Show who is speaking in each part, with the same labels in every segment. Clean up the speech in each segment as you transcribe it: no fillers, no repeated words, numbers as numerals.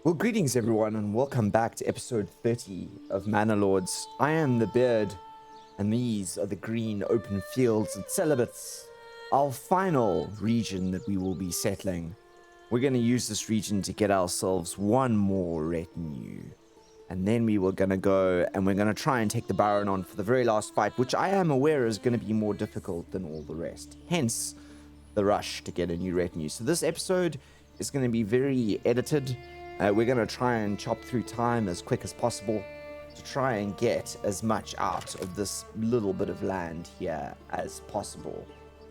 Speaker 1: Well, greetings everyone, and welcome back to episode 30 of Manor Lords. I am the Beard, and these are the green open fields and celibates, our final region that we will be settling. We're going to use this region to get ourselves one more retinue, and then we were going to go and we're going to try and take the Baron on for the very last fight, which I am aware is going to be more difficult than all the rest. Hence, the rush to get a new retinue. So this episode is going to be very edited. We're going to try and chop through time as quick as possible to try and get as much out of this little bit of land here as possible.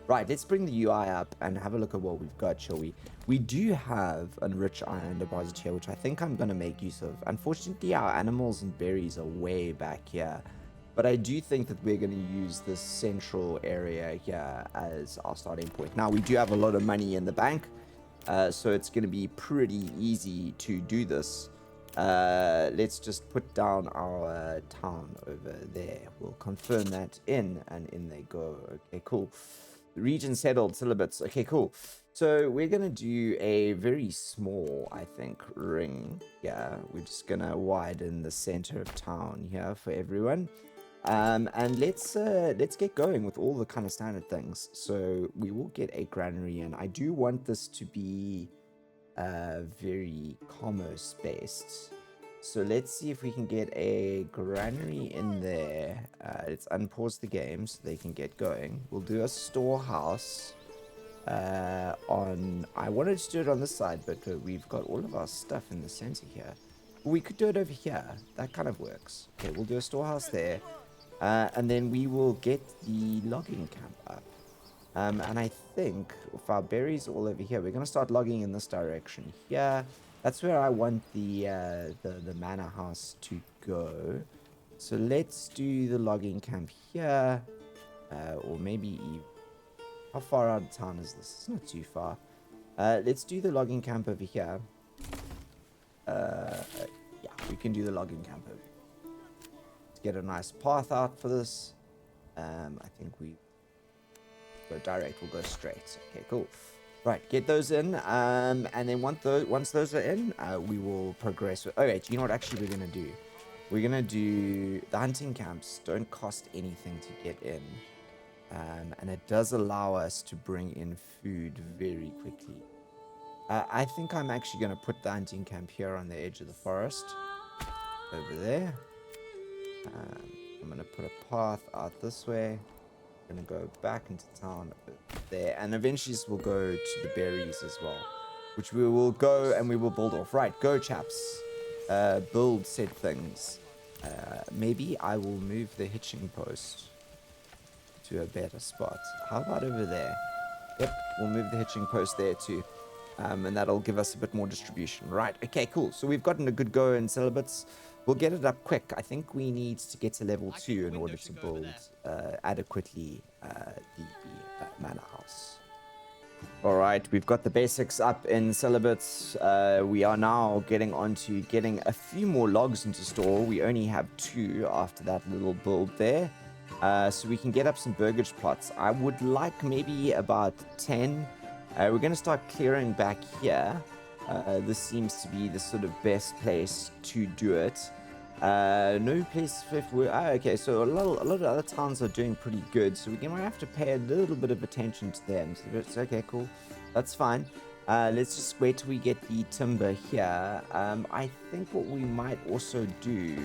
Speaker 1: Right, let's bring the UI up and have a look at what we've got, shall we? We do have a rich iron deposit here, which I think I'm going to make use of. Unfortunately, our animals and berries are way back here. But I do think that we're going to use this central area here as our starting point. Now, we do have a lot of money in the bank. So it's going to be pretty easy to do this. Let's just put down our town over there. We'll confirm that in, and in they go. Okay, cool. The region settled, Cibus. Okay, cool. So we're going to do a very small, I think, ring. Yeah, we're just going to widen the center of town here for everyone. And let's get going with all the kind of standard things. So we will get a granary, and I do want this to be very commerce based. So let's see if we can get a granary in there. Let's unpause the game so they can get going. We'll do a storehouse on. I wanted to do it on this side, but we've got all of our stuff in the center here. We could do it over here. That kind of works. Okay, we'll do a storehouse there. And then we will get the logging camp up. And I think with our berries all over here, we're going to start logging in this direction here. That's where I want the manor house to go. So let's do the logging camp here. Or maybe... How far out of town is this? It's not too far. Let's do the logging camp over here. Yeah, we can do the logging camp over here. Get a nice path out for this. I think we go direct. We'll go straight. Okay, cool. Right, get those in. And then once those are in, we will progress. Okay, you know what? Actually, we're gonna do. We're gonna do the hunting camps. Don't cost anything to get in, and it does allow us to bring in food very quickly. I think I'm actually gonna put the hunting camp here on the edge of the forest, over there. I'm going to put a path out this way. I'm going to go back into town there. And eventually this will go to the berries as well. Which we will go and we will build off. Right, go chaps. Build said things. Maybe I will move the hitching post to a better spot. How about over there? Yep, we'll move the hitching post there too. And that'll give us a bit more distribution. Right, okay, cool. So we've gotten a good go in Cibus. We'll get it up quick. I think we need to get to level 2 in order to build adequately the manor house. Alright, we've got the basics up in Cibus. We are now getting on to getting a few more logs into store. We only have 2 after that little build there. So we can get up some burgage plots. I would like maybe about 10. We're going to start clearing back here. This seems to be the sort of best place to do it. No place if we're okay, so a lot of other towns are doing pretty good, so we're gonna have to pay a little bit of attention to them. So it's okay, cool, that's fine. Let's just wait till we get the timber here. I think what we might also do,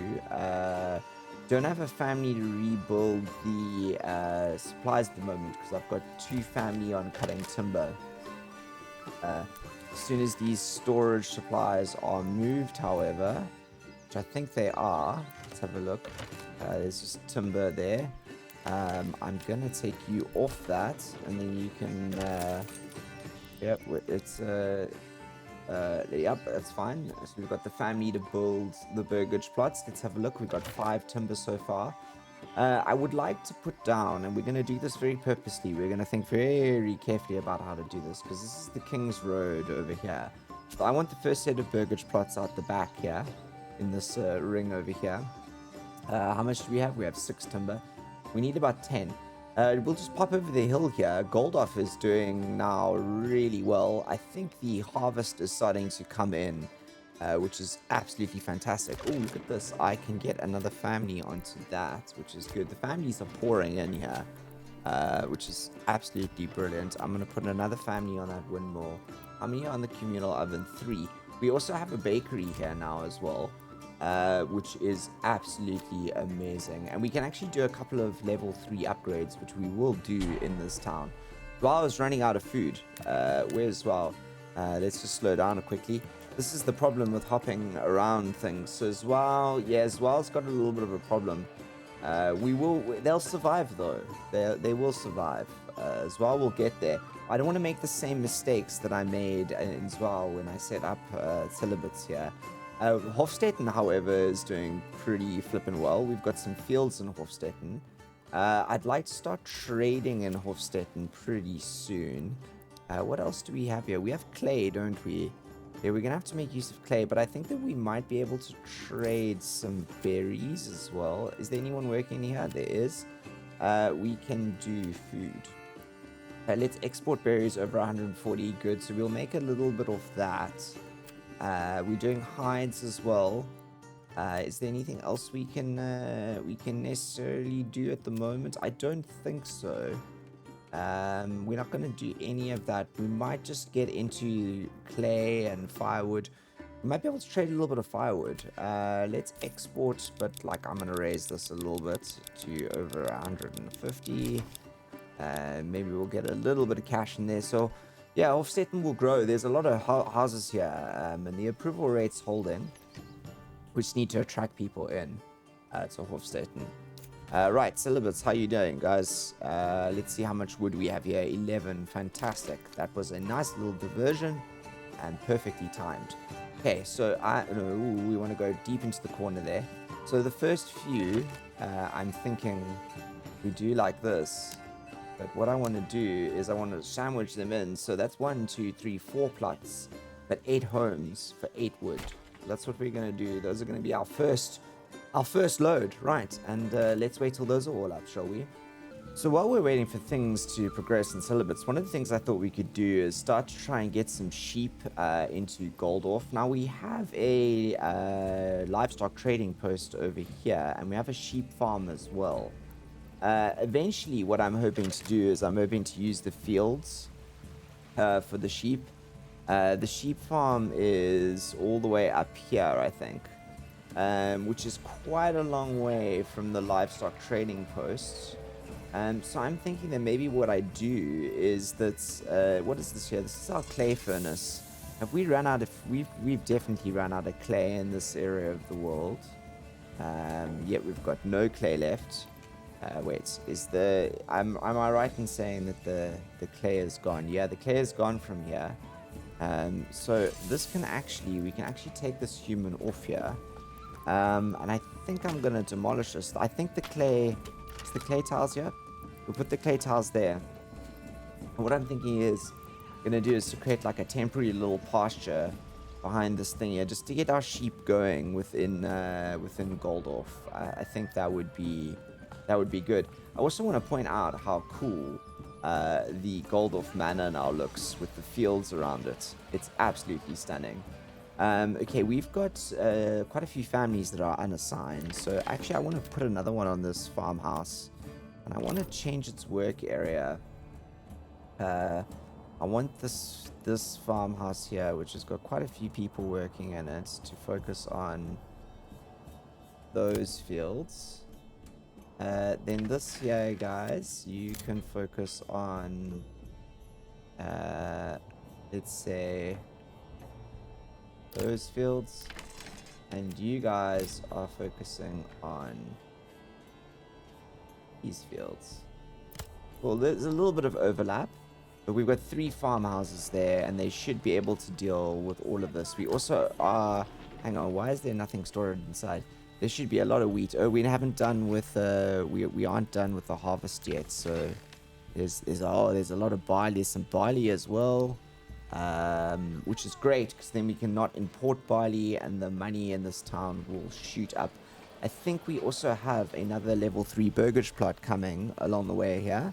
Speaker 1: don't have a family to rebuild the supplies at the moment because I've got 2 family on cutting timber. As soon as these storage supplies are moved, however, which I think they are. Let's have a look. There's just timber there. I'm gonna take you off that, and then you can. Yep, it's yep, that's fine. So we've got the family to build the burgage plots. Let's have a look. We've got 5 timber so far. I would like to put down, and we're gonna do this very purposely. We're gonna think very carefully about how to do this because this is the King's Road over here. So I want the first set of burgage plots out the back here. In this ring over here. How much do we have? We have 6 timber. We need about 10. We'll just pop over the hill here. Goldoff is doing now really well. I think the harvest is starting to come in. which is absolutely fantastic. Oh, look at this. I can get another family onto that, which is good. The families are pouring in here, which is absolutely brilliant. I'm going to put another family on that windmill. How many are on the communal oven? 3. We also have a bakery here now as well, which is absolutely amazing. And we can actually do a couple of level 3 upgrades, which we will do in this town. While I was running out of food, where's well? Let's just slow down quickly. This is the problem with hopping around things. So Zwell's got a little bit of a problem. They'll survive though. They will survive. Zwell will get there. I don't want to make the same mistakes that I made in Zwell when I set up Cibus here. Hofstetten, however, is doing pretty flippin' well. We've got some fields in Hofstetten. I'd like to start trading in Hofstetten pretty soon. What else do we have here? We have clay, don't we? Yeah, we're going to have to make use of clay, but I think that we might be able to trade some berries as well. Is there anyone working here? There is. We can do food. Let's export berries over 140. Good, so we'll make a little bit of that. We're doing hides as well. Is there anything else we can necessarily do at the moment? I don't think so. We're not going to do any of that. We might just get into clay and firewood. We might be able to trade a little bit of firewood. Let's export, but like I'm going to raise this a little bit to over 150. Maybe we'll get a little bit of cash in there. So yeah, Hofstetten will grow. There's a lot of houses here, and the approval rate's holding. We just need to attract people in to Hofstetten. Right, Cibus, how you doing, guys? Let's see how much wood we have here. 11, fantastic. That was a nice little diversion and perfectly timed. Okay, so we want to go deep into the corner there. So the first few, I'm thinking we do like this. But what I want to do is I want to sandwich them in. So that's 1, 2, 3, 4 plots, but 8 homes for 8 wood. That's what we're going to do. Those are going to be our first load, right? And let's wait till those are all up, shall we? So while we're waiting for things to progress in Cibus, one of the things I thought we could do is start to try and get some sheep into Goldorf. Now we have a livestock trading post over here, and we have a sheep farm as well. Eventually, what I'm hoping to do is I'm hoping to use the fields for the sheep. The sheep farm is all the way up here, I think. Which is quite a long way from the livestock trading posts. So I'm thinking that maybe what I do is that, what is this here? This is our clay furnace. Have we run out of, we've definitely run out of clay in this area of the world. Yet we've got no clay left. Wait, am I right in saying that the clay is gone? Yeah, the clay is gone from here. So we can actually take this human off here. And I think I'm going to demolish this. I think is the clay tiles here? We'll put the clay tiles there. And what I'm thinking is going to do is to create like a temporary little pasture behind this thing here, just to get our sheep going within Goldorf. I think that would be good. I also want to point out how cool the Goldorf Manor now looks with the fields around it. It's absolutely stunning. Okay, we've got quite a few families that are unassigned. So actually, I want to put another one on this farmhouse. And I want to change its work area. I want this farmhouse here, which has got quite a few people working in it, to focus on those fields. Then this here, guys, you can focus on, let's say, those fields, and you guys are focusing on these fields. Well, there's a little bit of overlap, but we've got 3 farmhouses there, and they should be able to deal with all of this. We also are, hang on, why is there nothing stored inside? There should be a lot of wheat. Oh, we haven't done with we aren't done with the harvest yet. So there's a lot of barley. There's some barley as well, which is great because then we can not import barley, and the money in this town will shoot up. I think we also have another level 3 burgage plot coming along the way here.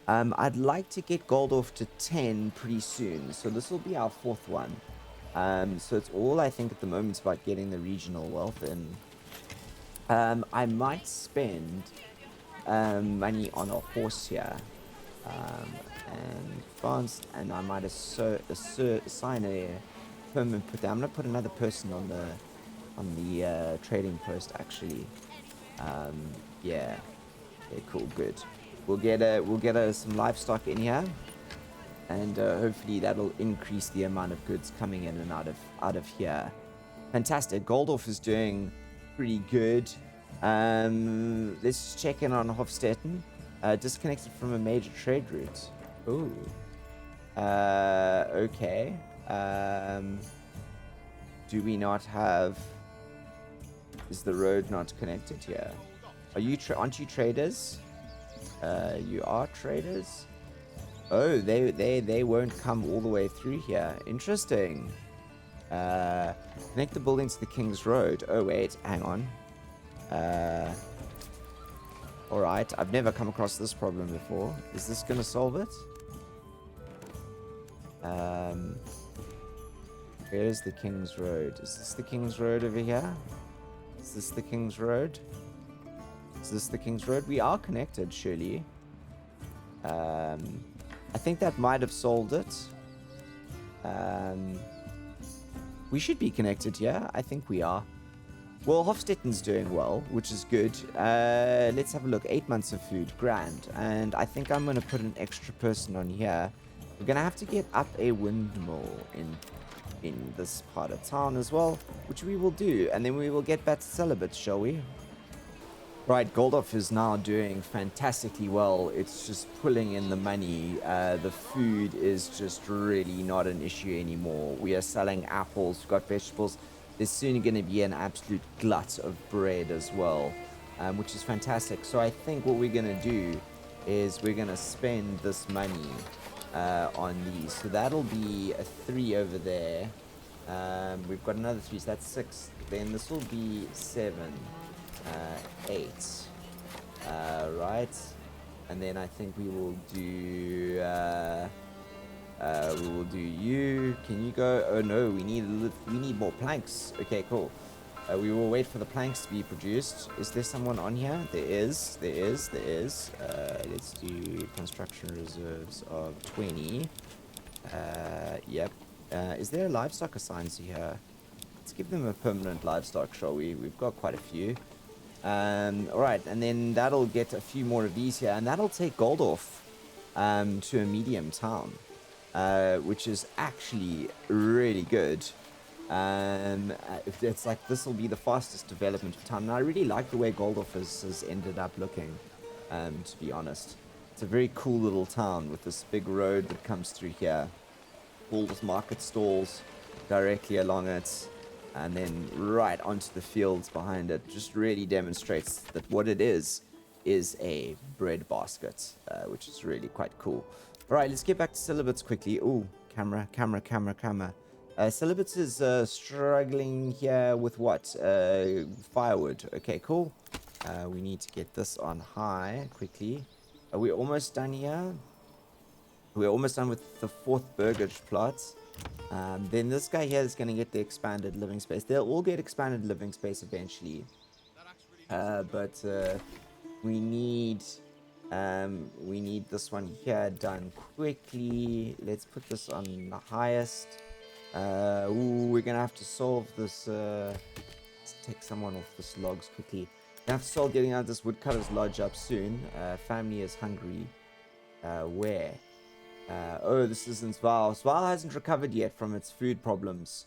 Speaker 1: I'd like to get Goldorf to 10 pretty soon, so this will be our 4th one. So it's all, I think, at the moment about getting the regional wealth in. I might spend money on a horse here. And France, and I might assign a permanent put there. I'm gonna put another person on the trading post actually. Yeah. Okay, cool, good. We'll get some livestock in here, and hopefully that'll increase the amount of goods coming in and out of here. Fantastic. Goldorf is doing pretty good. Let's just check in on Hofstetten. Disconnected from a major trade route. Ooh. Okay. Do we not have... Is the road not connected here? Are you aren't you traders? You are traders? Oh, they won't come all the way through here. Interesting. Connect the building to the King's Road. Oh wait, hang on. Alright, I've never come across this problem before. Is this gonna solve it? Where's the King's Road? Is this the King's Road over here? Is this the King's Road? Is this the King's Road? We are connected, surely. I think that might have solved it. We should be connected, yeah? I think we are. Well, Hofstetten's doing well, which is good. Let's have a look. 8 months of food. Grand. And I think I'm going to put an extra person on here. We're going to have to get up a windmill in this part of town as well, which we will do. And then we will get back to Cibus, shall we? Right, Goldorf is now doing fantastically well. It's just pulling in the money. The food is just really not an issue anymore. We are selling apples, we've got vegetables. There's soon going to be an absolute glut of bread as well, which is fantastic. So I think what we're going to do is we're going to spend this money on these. So that'll be a 3 over there. We've got another 3, so that's 6. Then this will be 7. 8, right, and then I think we will do you. Can you go? Oh no, we need more planks. Okay, cool. We will wait for the planks to be produced. Is there someone on here? There is. Let's do construction reserves of 20. Yep. Is there a livestock assigned to here? Let's give them a permanent livestock, shall we? We've got quite a few. Alright, and then that'll get a few more of these here, and that'll take Goldorf to a medium town, which is actually really good. It's like this will be the fastest development of town, and I really like the way Goldorf has ended up looking, to be honest. It's a very cool little town with this big road that comes through here, all with market stalls directly along it. And then right onto the fields behind it. Just really demonstrates that what it is a bread basket, which is really quite cool. All right, let's get back to Cibus quickly. Ooh, camera. Cibus is struggling here with what? Firewood. Okay, cool. We need to get this on high quickly. Are we almost done here? We're almost done with the 4th burgage plot. Then this guy here is going to get the expanded living space. They'll all get expanded living space eventually. But we need this one here done quickly. Let's put this on the highest. We're going to have to solve this. Let's take someone off this logs quickly. We have to solve getting out this woodcutter's lodge up soon. Family is hungry. Where? Oh, this isn't Sval. Sval hasn't recovered yet from its food problems.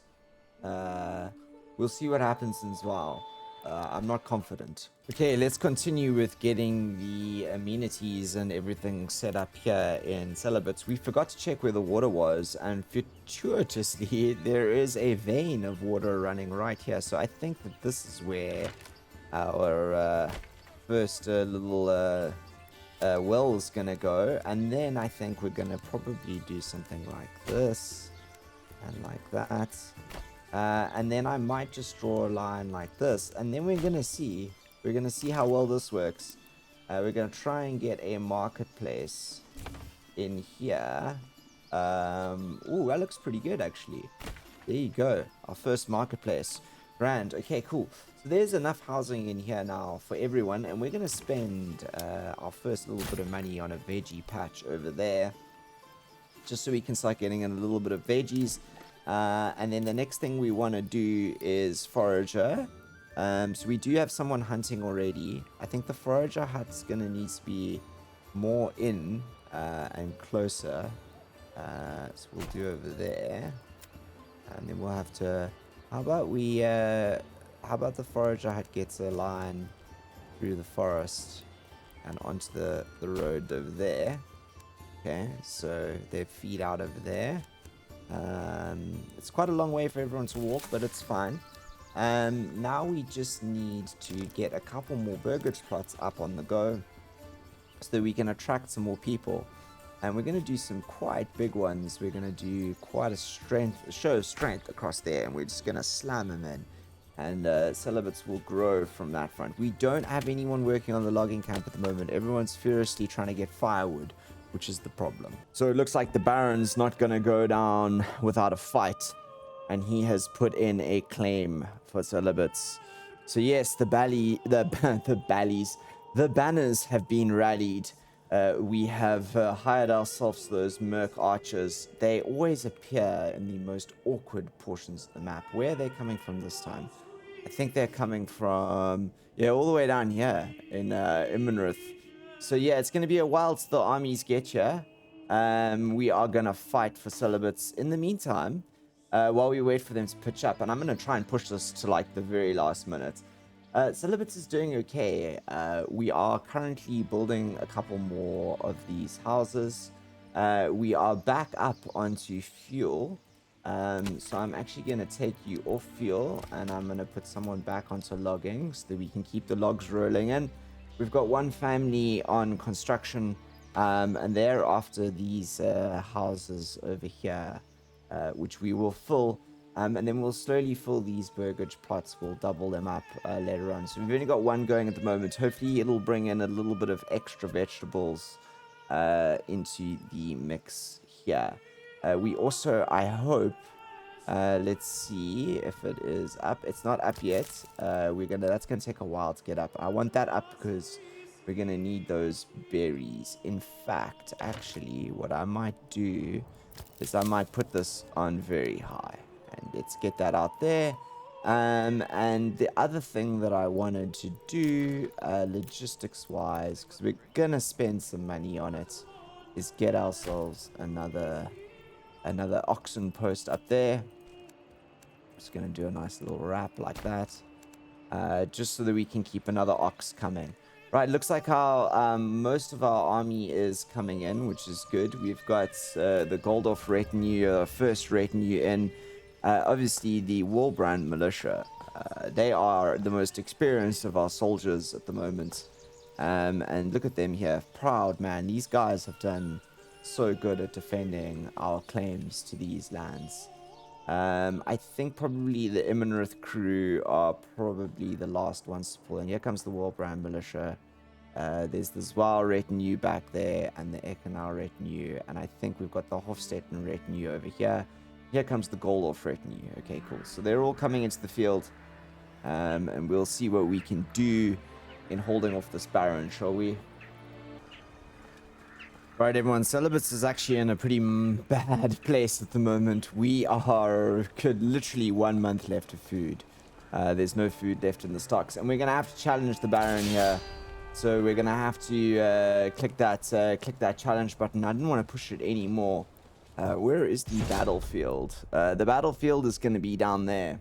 Speaker 1: We'll see what happens in Sval. I'm not confident. Okay, let's continue with getting the amenities and everything set up here in Cibus. We forgot to check where the water was, and fortuitously, there is a vein of water running right here. So I think that this is where our first little... well is gonna go, and then I think we're gonna probably do something like this and like that, and then I might just draw a line like this, and then we're gonna see how well this works. We're gonna try and get a marketplace in here. Ooh, that looks pretty good actually. There you go. Our first marketplace. Grand. Okay, cool. So there's enough housing in here now for everyone, and we're going to spend our first little bit of money on a veggie patch over there, just so we can start getting in a little bit of veggies. And then the next thing we want to do is forager. So we do have someone hunting already. I think the forager hut's going to need to be more in and closer. So we'll do over there. And then we'll have to... How about we... how about the forager hut gets a line through the forest and onto the road over there. Okay, so they feed out over there. It's quite a long way for everyone to walk, but it's fine. Now we just need to get a couple more burgage plots up on the go so that we can attract some more people. And we're going to do some quite big ones. We're going to do quite a show of strength across there, and we're just going to slam them in. And celibates will grow from that front. We don't have anyone working on the logging camp at the moment. Everyone's furiously trying to get firewood, which is the problem. So it looks like the Baron's not going to go down without a fight. And he has put in a claim for celibates. So yes, the banners have been rallied. We have hired ourselves those merc archers. They always appear in the most awkward portions of the map. Where are they coming from this time? I think they're coming from, yeah, all the way down here in Immenrith. So yeah, it's going to be a while till the armies get here. We are going to fight for celibates in the meantime, while we wait for them to pitch up. And I'm going to try and push this to like the very last minute. Celibates is doing okay. We are currently building a couple more of these houses. We are back up onto fuel. So I'm actually going to take you off fuel, and I'm going to put someone back onto logging so that we can keep the logs rolling. And we've got one family on construction, and they're after these houses over here, which we will fill. And then we'll slowly fill these burgage plots. We'll double them up later on. So we've only got one going at the moment. Hopefully it'll bring in a little bit of extra vegetables into the mix here. We also, I hope, let's see if it is up. It's not up yet. That's gonna take a while to get up. I want that up because we're gonna need those berries. In fact, actually, what I might do is I might put this on very high. And let's get that out there. And the other thing that I wanted to do, logistics-wise, because we're gonna spend some money on it, is get ourselves another oxen post up there. Just gonna do a nice little wrap like that, just so that we can keep another ox coming. Right, looks like our most of our army is coming in, which is good. We've got the Goldorf retinue, first retinue in. Obviously, the Wallbrand militia, they are the most experienced of our soldiers at the moment. And look at them here. Proud, man. These guys have done so good at defending our claims to these lands. I think probably the Immenrith crew are probably the last ones to pull in. Here comes the Wallbrand militia. There's the Zwaar retinue back there and the Ekenau retinue. And I think we've got the Hofstetten retinue over here. Here comes the Goldorf retinue. Okay, cool. So they're all coming into the field. And we'll see what we can do in holding off this Baron, shall we? Right, everyone. Celibates is actually in a pretty bad place at the moment. We are literally 1 month left of food. There's no food left in the stocks. And we're going to have to challenge the Baron here. So we're going to have to click that challenge button. I didn't want to push it anymore. Where is the battlefield? The battlefield is going to be down there.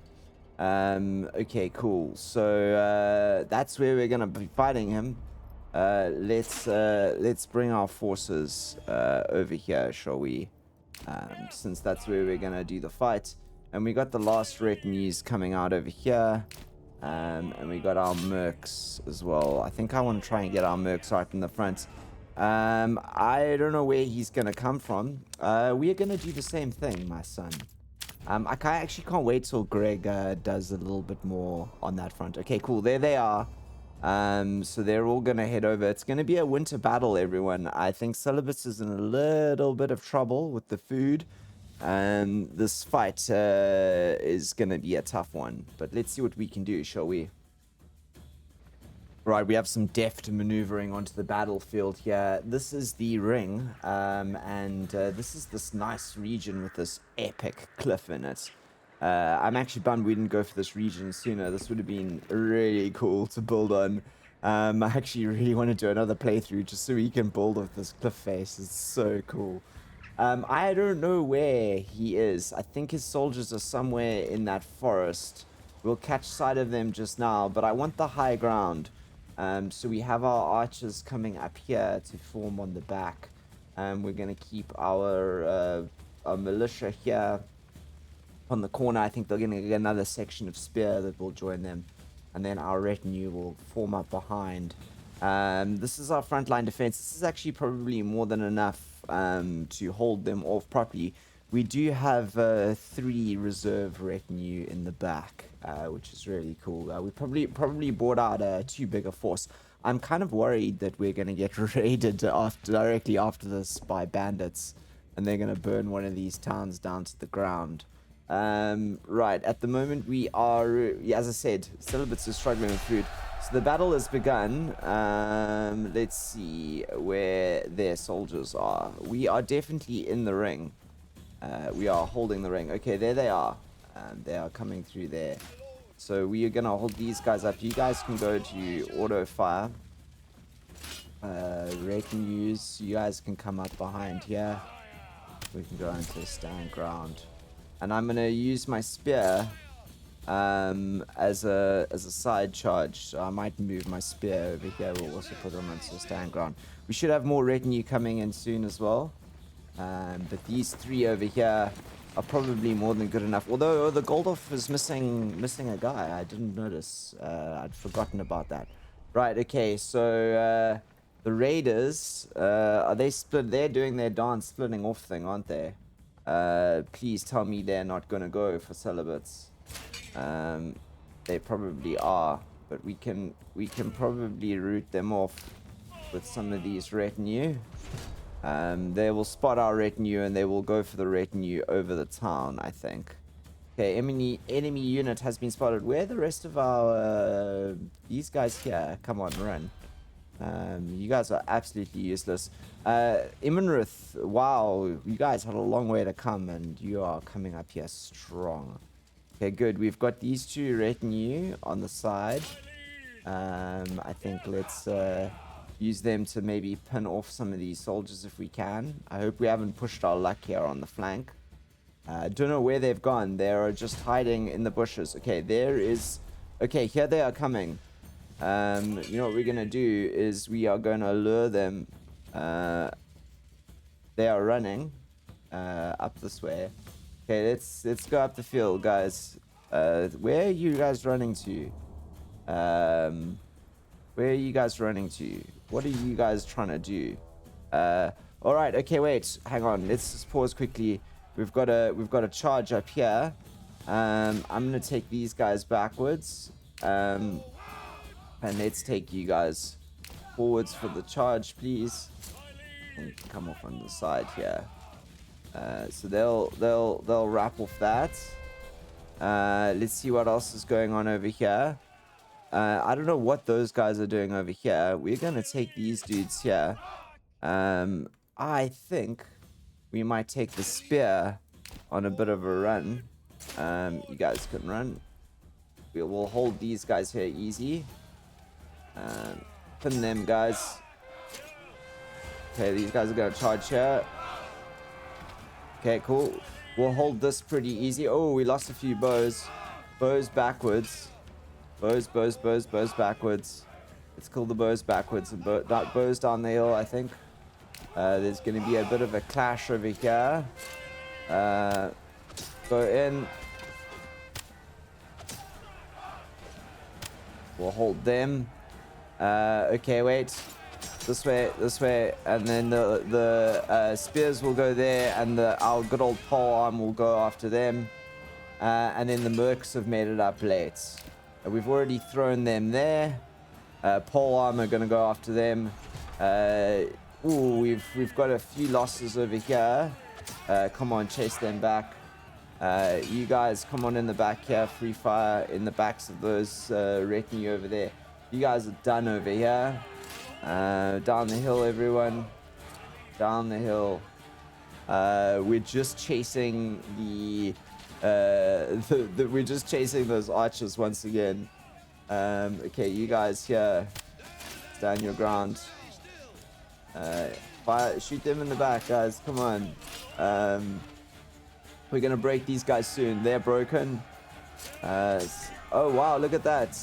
Speaker 1: Okay, cool. So that's where we're going to be fighting him. Let's bring our forces over here, shall we? Since that's where we're going to do the fight. And we got the last retinues coming out over here. And we got our mercs as well. I think I want to try and get our mercs right in the front. I don't know where he's going to come from. We are going to do the same thing, my son. I actually can't wait till Greg does a little bit more on that front. Okay, cool. There they are. So they're all going to head over. It's going to be a winter battle, everyone. I think Cibus is in a little bit of trouble with the food. This fight is going to be a tough one, but let's see what we can do, shall we? Right, we have some deft maneuvering onto the battlefield here. This is the ring, and this is this nice region with this epic cliff in it. I'm actually bummed we didn't go for this region sooner. This would have been really cool to build on. I actually really want to do another playthrough just so we can build with this cliff face. It's so cool. I don't know where he is. I think his soldiers are somewhere in that forest. We'll catch sight of them just now, but I want the high ground. So we have our archers coming up here to form on the back. We're going to keep our militia here on the corner. I think they're going to get another section of spear that will join them. And then our retinue will form up behind. This is our frontline defense. This is actually probably more than enough to hold them off properly. We do have 3 reserve retinue in the back, which is really cool. We probably brought out too big a force. I'm kind of worried that we're going to get raided directly after this by bandits, and they're going to burn one of these towns down to the ground. Right, at the moment we are, as I said, Cibus is struggling with food. So the battle has begun. Let's see where their soldiers are. We are definitely in the ring. We are holding the ring. Okay, there they are. They are coming through there. So we are going to hold these guys up. You guys can go to auto fire. Retinues, you guys can come up behind here. We can go into stand ground. And I'm going to use my spear as a side charge. So I might move my spear over here. We'll also put them onto stand ground. We should have more retinue coming in soon as well. But these 3 over here are probably more than good enough. Although the Goldorf is missing a guy. I didn't notice. I'd forgotten about that. Right, okay, so the raiders, are they split? They're doing their dance splitting off thing, aren't they? Please tell me they're not going to go for celibates. They probably are, but we can probably root them off with some of these retinue. They will spot our retinue and they will go for the retinue over the town, I think. Okay, enemy unit has been spotted. Where are the rest of our these guys here? Come on, run. You guys are absolutely useless. Imanrith, wow, you guys had a long way to come and you are coming up here strong. Okay, good. We've got these 2 retinue on the side. I think let's use them to maybe pin off some of these soldiers if we can. I hope we haven't pushed our luck here on the flank. Don't know where they've gone. They are just hiding in the bushes. Okay, there is... Okay, here they are coming. You know what we're going to do is we are going to lure them. They are running up this way. Okay, let's go up the field, guys. Where are you guys running to? Where are you guys running to? What are you guys trying to do? All right. Okay, wait. Hang on. Let's just pause quickly. We've got a charge up here. I'm gonna take these guys backwards. And let's take you guys forwards for the charge, please. And you can come off on the side here. So they'll wrap off that. Let's see what else is going on over here. I don't know what those guys are doing over here. We're gonna take these dudes here. I think we might take the spear on a bit of a run. You guys can run. We will hold these guys here easy. Pin them, guys. Okay, these guys are gonna charge here. Okay, cool. We'll hold this pretty easy. Oh, we lost a few bows. Bows backwards. Bows backwards. Let's kill the bows backwards. And bows down the hill, I think. There's going to be a bit of a clash over here. Go in. We'll hold them. Okay, wait. This way. And then the spears will go there, and our good old pole arm will go after them. And then the mercs have made it up late. We've already thrown them there. Pole arm are going to go after them. Ooh, we've got a few losses over here. Come on, chase them back. You guys, come on in the back here. Free fire in the backs of those retinue over there. You guys are done over here. Down the hill, everyone. Down the hill. We're just chasing we're just chasing those archers once again. Okay, you guys here, stand your ground. Fire, shoot them in the back, guys. Come on. We're gonna break these guys soon. They're broken. Oh wow, look at that.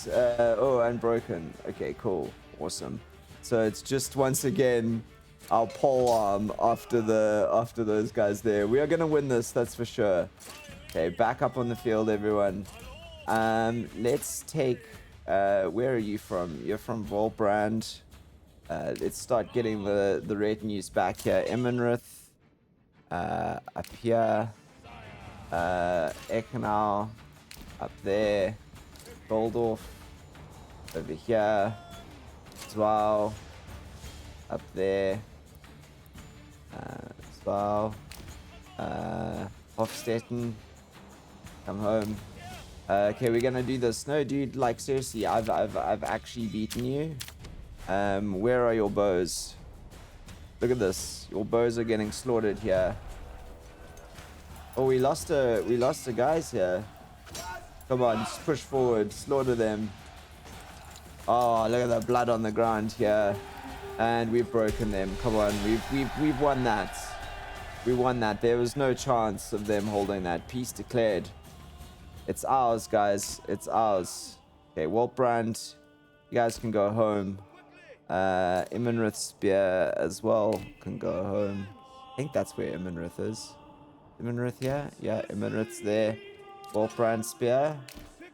Speaker 1: Oh, and broken. Okay, cool, awesome. So it's just once again our pole arm after those guys there. We are gonna win this, that's for sure. Okay, back up on the field, everyone. Let's take. Where are you from? You're from Volbrand. Let's start getting the retinues back here. Emenrith, up here. Ekenau, up there. Goldorf, over here. Zwau, up there. Zwau. Hofstetten, come home. Okay, we're gonna do this. No, dude, like seriously, I've actually beaten you. Where are your bows? Look at this. Your bows are getting slaughtered here. Oh, we lost a guys here. Come on, just push forward, slaughter them. Oh, look at the blood on the ground here, and we've broken them. Come on, we've won that. We won that. There was no chance of them holding that. Peace declared. It's ours, guys. It's ours. Okay, Waltbrand, you guys can go home. Imenrith Spear as well can go home. I think that's where Imenrith is. Imenrith, yeah? Yeah, Imenrith's there. Waltbrand Spear.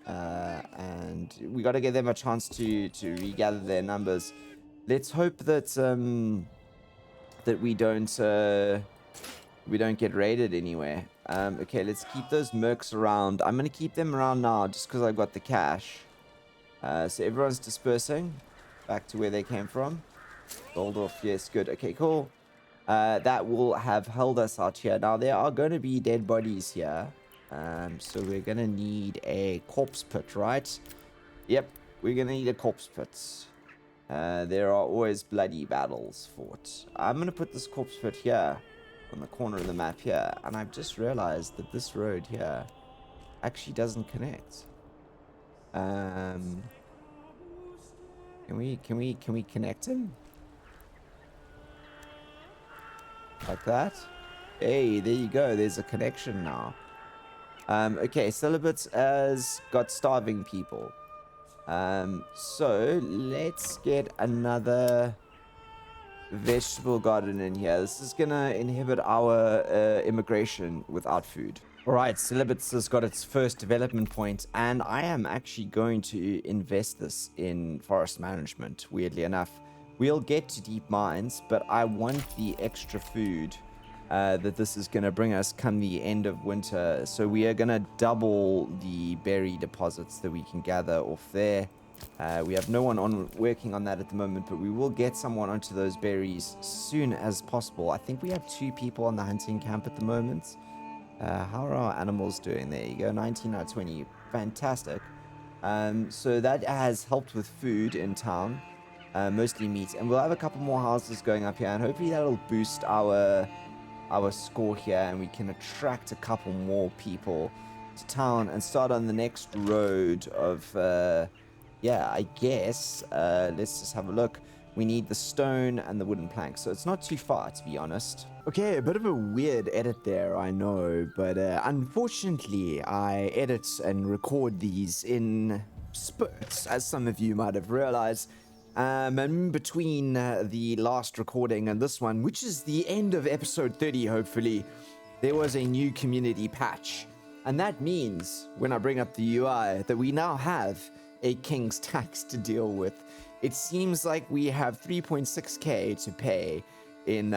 Speaker 1: And we got to give them a chance to regather their numbers. Let's hope that that we don't get raided anywhere. Okay, let's keep those mercs around. I'm gonna keep them around now just because I've got the cash. So everyone's dispersing back to where they came from. Goldorf, yes, good. Okay, cool. That will have held us out here. Now there are going to be dead bodies here. So we're gonna need a corpse pit, right? Yep, we're gonna need a corpse pit. There are always bloody battles fought. I'm gonna put this corpse pit here on the corner of the map here, and I've just realized that this road here actually doesn't connect. Can we connect him like that? Hey, there you go. There's a connection now. Okay, Cibus has got starving people. So let's get another vegetable garden in here. This is gonna inhibit our immigration without food. Alright, Cibus has got its first development point, and I am actually going to invest this in forest management, weirdly enough. We'll get to deep mines, but I want the extra food that this is going to bring us come the end of winter. So we are going to double the berry deposits that we can gather off there. We have no one working on that at the moment, but we will get someone onto those berries soon as possible. I think we have 2 people on the hunting camp at the moment. How are our animals doing? There you go, 19 out of 20. Fantastic. So that has helped with food in town, mostly meat. And we'll have a couple more houses going up here, and hopefully that'll boost our score here, and we can attract a couple more people to town and start on the next road of yeah, I guess let's just have a look. We need the stone and the wooden planks, so it's not too far, to be honest. Okay, a bit of a weird edit there, I know, but unfortunately I edit and record these in spurts, as some of you might have realized. And between the last recording and this one, which is the end of episode 30, hopefully, there was a new community patch. And that means, when I bring up the UI, that we now have a king's tax to deal with. It seems like we have 3.6k to pay in,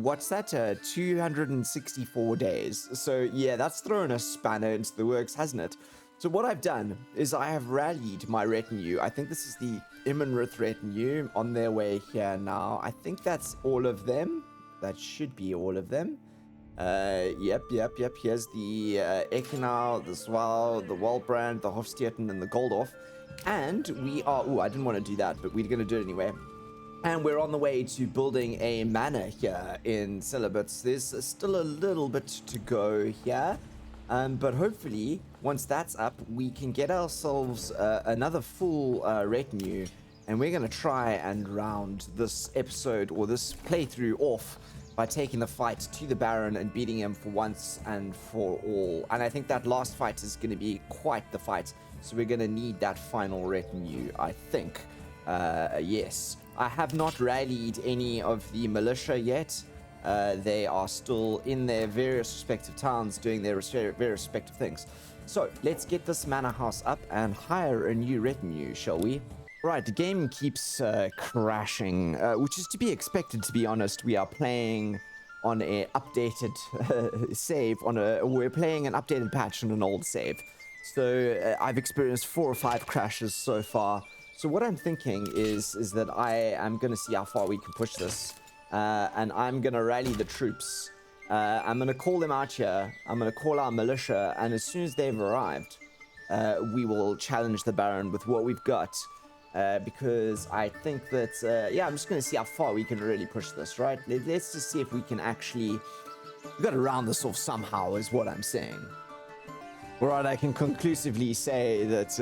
Speaker 1: what's that, 264 days. So yeah, that's thrown a spanner into the works, hasn't it? So what I've done is I have rallied my retinue. I think this is the Imenrith retinue on their way here now. I think that's all of them. That should be all of them. Yep. Here's the Ekenau, the Swal, the Waldbrand, the Hofstierten, and the Goldorf. And we are... Oh, I didn't want to do that, but we're going to do it anyway. And we're on the way to building a manor here in Cibus. There's still a little bit to go here. But hopefully, once that's up, we can get ourselves another full retinue. And we're going to try and round this episode or this playthrough off by taking the fight to the Baron and beating him for once and for all. And I think that last fight is going to be quite the fight. So we're going to need that final retinue, I think. Yes. I have not rallied any of the militia yet. They are still in their various respective towns doing their very respective things. So let's get this manor house up and hire a new retinue, shall we? Right, the game keeps crashing, which is to be expected, to be honest. We are playing on a updated save, we're playing an updated patch on an old save. So I've experienced 4 or 5 crashes so far. So what I'm thinking is that I am going to see how far we can push this. And I'm going to rally the troops. I'm going to call them out here. I'm going to call our militia. And as soon as they've arrived, we will challenge the Baron with what we've got. Because I think that, yeah, I'm just going to see how far we can really push this, right? Let's just see if we can actually... We've got to round this off somehow, is what I'm saying. Right, I can conclusively say that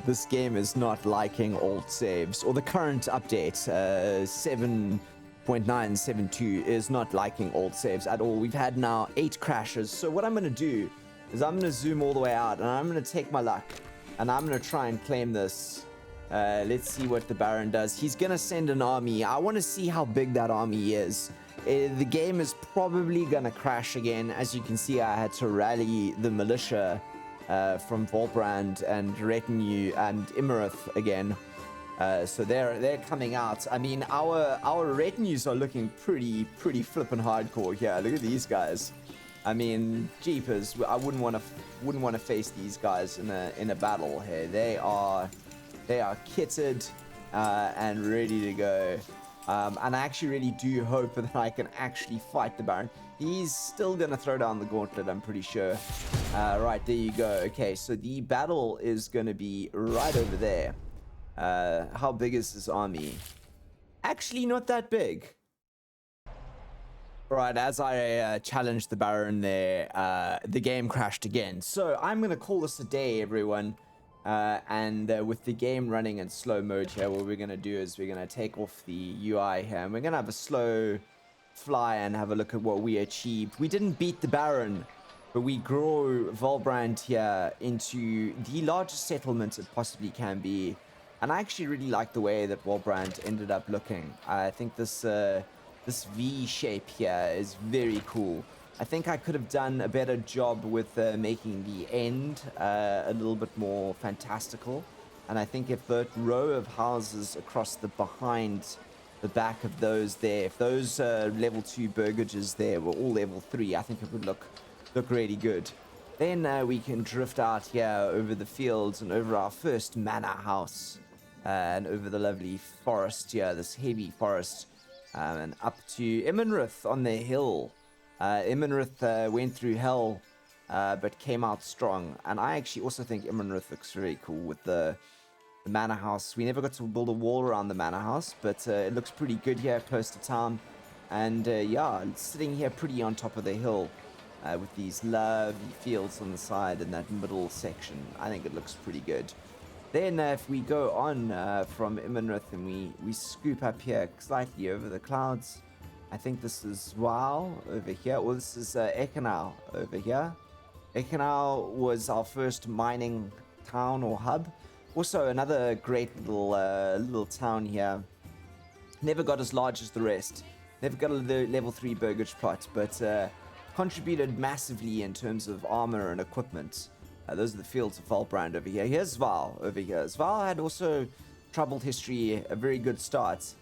Speaker 1: this game is not liking old saves, or the current update, 7.972, is not liking old saves at all. We've had now 8 crashes, so what I'm going to do is I'm going to zoom all the way out, and I'm going to take my luck, and I'm going to try and claim this. Let's see what the Baron does. He's going to send an army. I want to see how big that army is. The game is probably going to crash again. As you can see, I had to rally the militia from Volbrand and retinue and Imerith again. So they're coming out. I mean, our retinues are looking pretty flippin' hardcore here. Look at these guys. I mean, jeepers, I wouldn't want to face these guys in a battle here. They are kitted and ready to go. And I actually really do hope that I can actually fight the Baron. He's still going to throw down the gauntlet, I'm pretty sure. Right, there you go. Okay, so the battle is going to be right over there. How big is this army? Actually, not that big. Right, as I challenged the Baron there, the game crashed again. So I'm going to call this a day, everyone. And with the game running in slow mode here, what we're going to do is we're going to take off the UI here. And we're going to have a slow fly and have a look at what we achieved. We didn't beat the Baron, but we grow Volbrand here into the largest settlement it possibly can be. And I actually really like the way that Volbrand ended up looking. I think this this V shape here is very cool. I think I could have done a better job with making the end a little bit more fantastical. And I think if the row of houses across the behind the back of those there, if those level 2 burgages there were all level 3, I think it would look really good. Then we can drift out here over the fields and over our first manor house. And over the lovely forest here, this heavy forest. And up to Imenrith on the hill. Imenrith went through hell, but came out strong. And I actually also think Imenrith looks very cool with the manor house. We never got to build a wall around the manor house, but it looks pretty good here close to town. And yeah, it's sitting here pretty on top of the hill with these lovely fields on the side in that middle section. I think it looks pretty good. Then if we go on from Imenrith and we scoop up here slightly over the clouds, I think this is Wow over here. Well, this is Ekenau over here. Ekenau was our first mining town or hub. Also, another great little town here. Never got as large as the rest. Never got a level 3 burgage plot, but contributed massively in terms of armor and equipment. Those are the fields of Volbrand over here. Here's Sval over here. Sval had also troubled history, a very good start.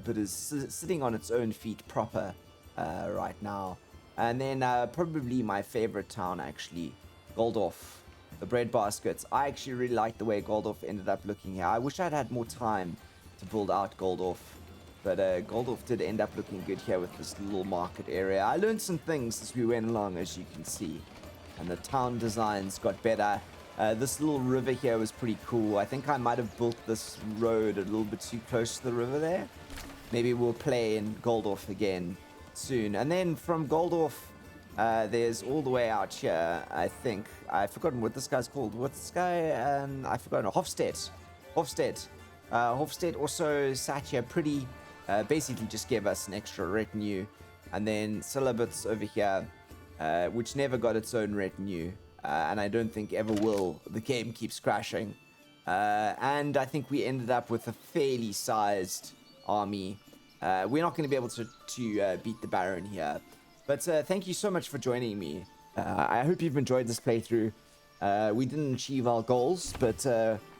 Speaker 1: But is sitting on its own feet proper right now. And then probably my favorite town, actually, Goldorf, the bread baskets. I actually really like the way Goldorf ended up looking here. I wish I'd had more time to build out Goldorf. But Goldorf did end up looking good here with this little market area. I learned some things as we went along, as you can see. And the town designs got better. This little river here was pretty cool. I think I might have built this road a little bit too close to the river there. Maybe we'll play in Goldorf again soon. And then from Goldorf, there's all the way out here, I think. I've forgotten what this guy's called. What's this guy? I've forgotten. Hofstedt. Hofstedt also sat here pretty... basically just gave us an extra retinue. And then Cibus over here, which never got its own retinue. And I don't think ever will. The game keeps crashing. And I think we ended up with a fairly sized army. We're not going to be able to beat the Baron here. But thank you so much for joining me. I hope you've enjoyed this playthrough. We didn't achieve our goals, but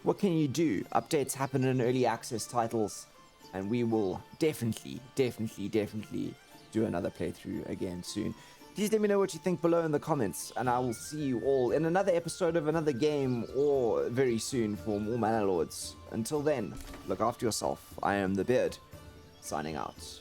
Speaker 1: what can you do? Updates happen in early access titles. And we will definitely do another playthrough again soon. Please let me know what you think below in the comments, and I will see you all in another episode of another game, or very soon for more Manor Lords. Until then, look after yourself. I am the Beard, signing out.